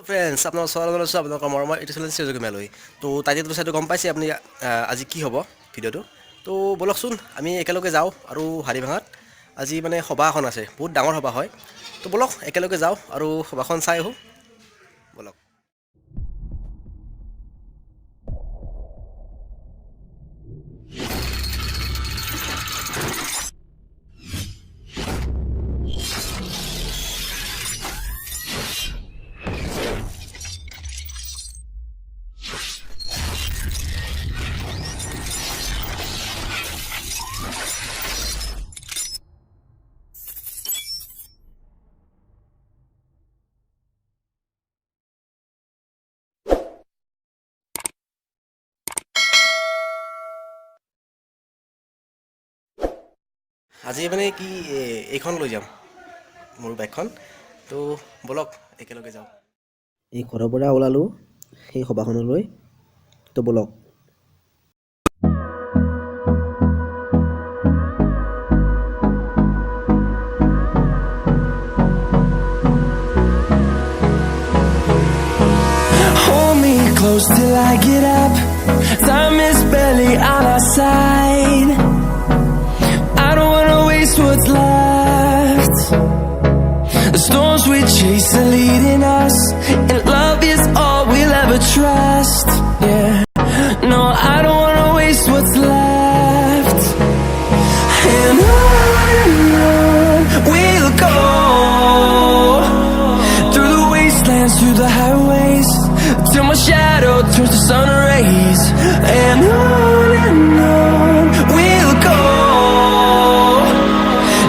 Friends আপোনালোক স্বাগতম জনাইছোঁ আপোনালোকৰ মৰমৰ এইটো চেনেল Jugomiya তো টাইটেলটো চাইটো গম পাইছে আপুনি আজি কি হ'ব ভিডিঅ'টো তো বলকচোন আমি একেলগে যাওঁ আৰু হাৰিভাঙাত আজি মানে সভা এখন আছে বহুত ডাঙৰ সভা হয় তো বলক একেলগে যাওঁ আৰু সভাখন চাই আহোঁ বলক আজি মানে কি এইখন লৈ যাম মোৰ বাইকখন তো বলক একেলগে যাওঁ এই ঘৰৰ পৰা ওলালোঁ সেই সভাখনলৈ তো বলক Hold me close till I get up. Time is barely on our side. I don't wanna waste what's left. The storms we chase are leading us, and love is all we'll ever trust. Yeah, no, I don't wanna waste what's left. And on we'll go, through the wastelands, through the highways, till my shadow turns to sun rays. And on we'll go,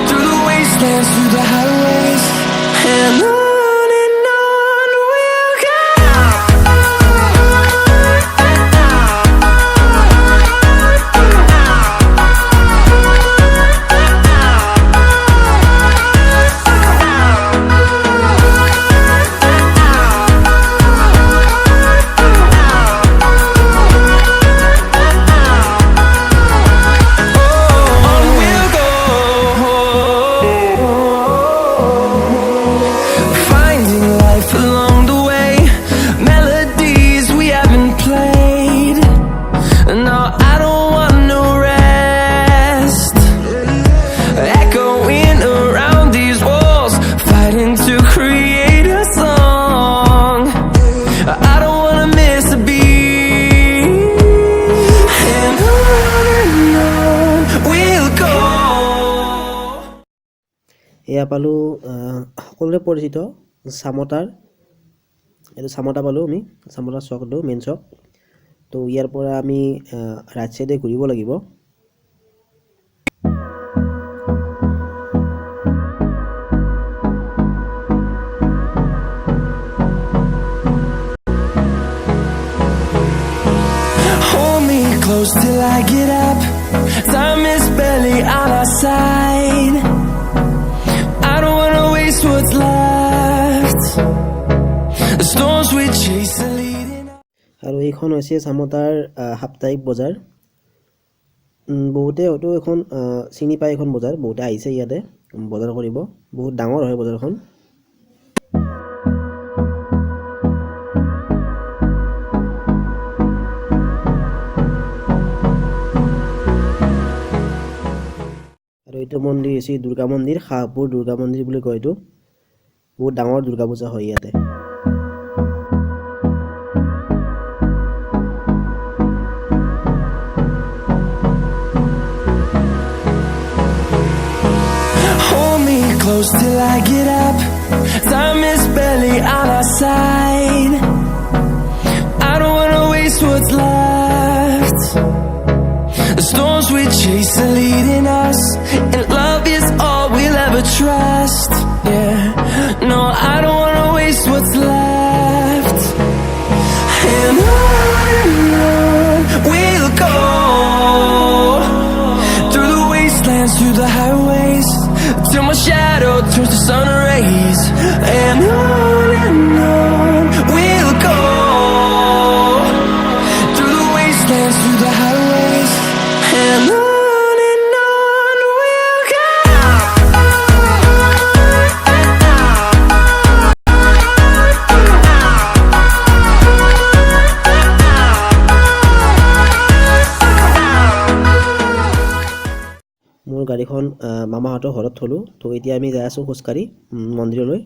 through the wastelands, through the highways. And on we'll go. এয়া পালোঁ সকলোৰে পৰিচিত চামতাৰ এইটো চামতা পালোঁ আমি চামতাৰ চকটো main চক তো ইয়াৰ পৰা আমি ৰাইট চাইডে ঘূৰিব লাগিব Hold me close till I get up. Time is barely on our side. I don't wanna waste what's left. The storms we chase are leading. আৰু এইখন হৈছে চামতাৰ সাপ্তাহিক বজাৰ বহুতে হয়তো এখন চিনি পায় এখন বজাৰ বহুতে আহিছে ইয়াতে বজাৰ কৰিব বহুত ডাঙৰ হয় বজাৰখন আৰু এইটো মন্দিৰ হৈছে দুৰ্গা মন্দিৰ শাহপুৰ দুৰ্গা মন্দিৰ বুলি কয় এইটো বহুত ডাঙৰ দুৰ্গা পূজা হয় ইয়াতে Close till I get up. Time is barely on our side. I don't wanna waste what's left. The storms we chase are leading us, and love is all we'll ever trust. Yeah, no, I don't wanna waste what's left. And on we'll go, through the wastelands, through the highways, till my shadow turns to sun rays. And on we'll go, through the wastelands, through the highways. And on we'll go. গাড়ীখন মামাহঁতৰ ঘৰত থলোঁ তো এতিয়া আমি যাই আছোঁ খোজকাঢ়ি মন্দিৰলৈ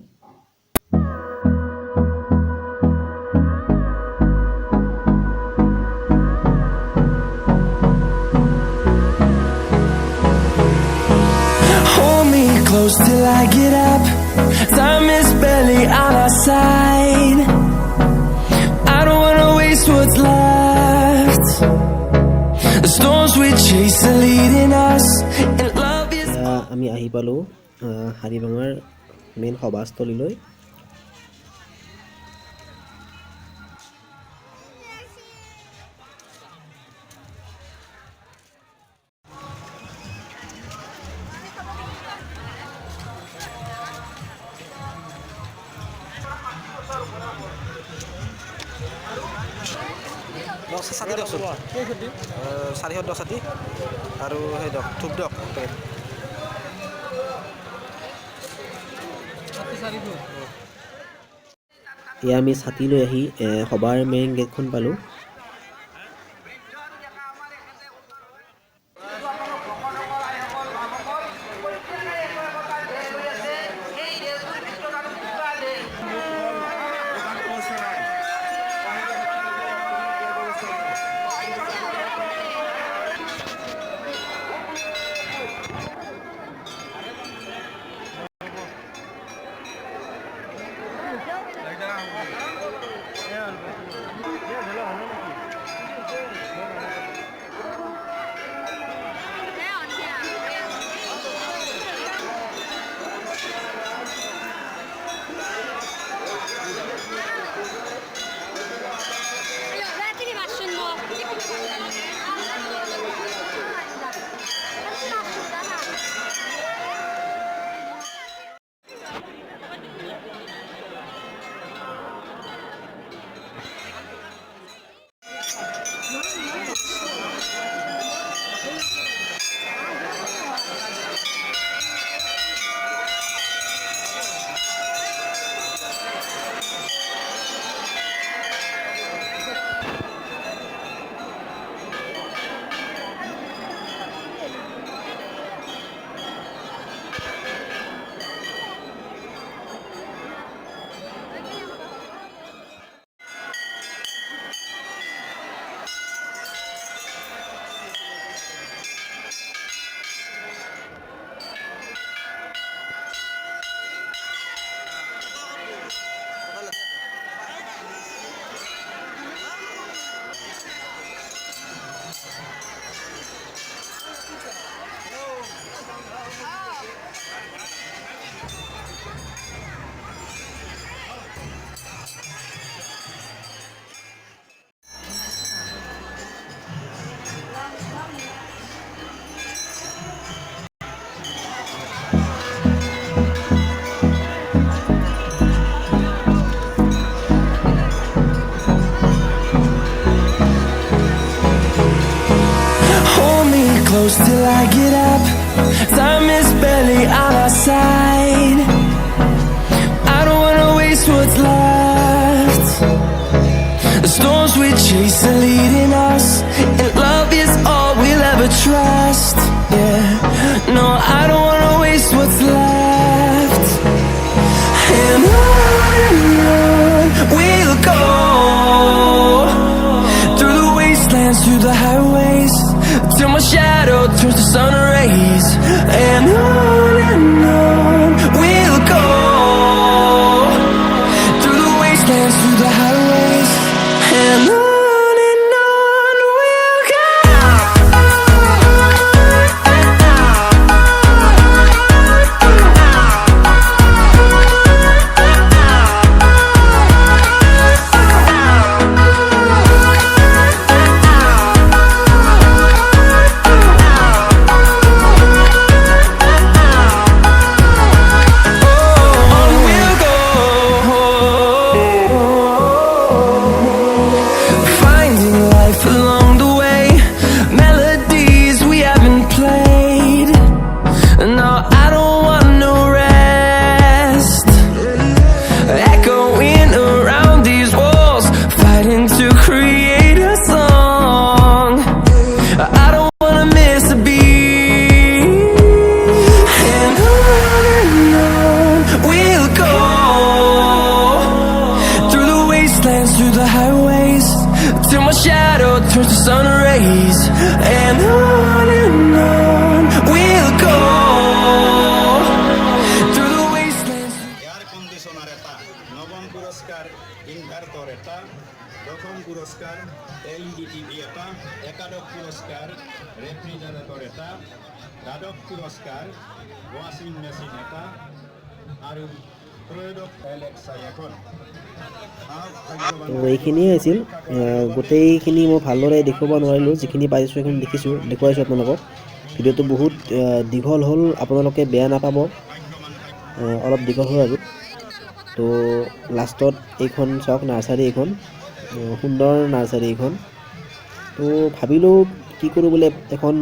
Hold me close till I get up. Time is barely on our side. I don't wanna waste what's left. The storms we chase are leading us, and love is. আমি আহি পালোঁ হাৰিভাঙাৰ মেইন সভাস্থলীলৈ ছাতি দিয়কচোন 410 ছাতি আৰু সেই দিয়ক ধূপ দিয়ক এয়া আমি ছাতি লৈ আহি সভাৰ মেইন গেটখন পালোঁ Close till I get up. Time is barely on our side. I don't wanna waste what's left. The storms we chase are leading us, and love is all we'll ever trust. Yeah, no, I don't wanna waste what's left. And on we'll go, through the wastelands, through the highways, till my shadow turns to sun rays. And on we'll go, through the wastelands, through the highways. And on we'll go. Refrigerator এটা, দ্বাদশ পুৰস্কাৰ ৱাশ্বিং machine এটা আৰু ত্ৰয়োদশ Alexa এখন। তো এইখিনিয়ে আছিল গোটেইখিনি মই ভালদৰে দেখুৱাব নোৱাৰিলোঁ, যিখিনি পাৰিছোঁ সেইখিনি দেখুৱাইছোঁ আপোনালোকক। ভিডিঅ'টো বহুত দীঘল হ'ল, আপোনালোকে বেয়া নাপাব, অলপ দীঘল হ'ল আৰু। তো লাষ্টত এইখন চাওক নাৰ্চাৰী, এইখন সুন্দৰ নাৰ্চাৰী এইখন। তো ভাবিলোঁ কি কৰোঁ বোলে এখন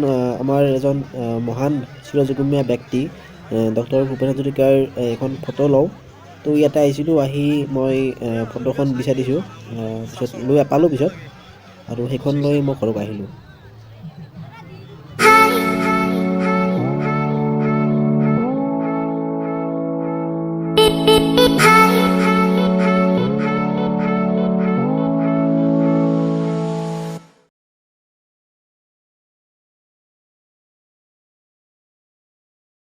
আমাৰ এজন মহান চিৰযুগমীয়া ব্যক্তি ডক্টৰ ভূপেন হাজৰিকাৰ এখন ফটো লওঁ। তো ইয়াতে আহিছিলোঁ, আহি মই ফটোখন বিচাৰিছোঁ, পিছত পালোঁ পিছত, আৰু সেইখন লৈ মই ঘৰত আহিলোঁ।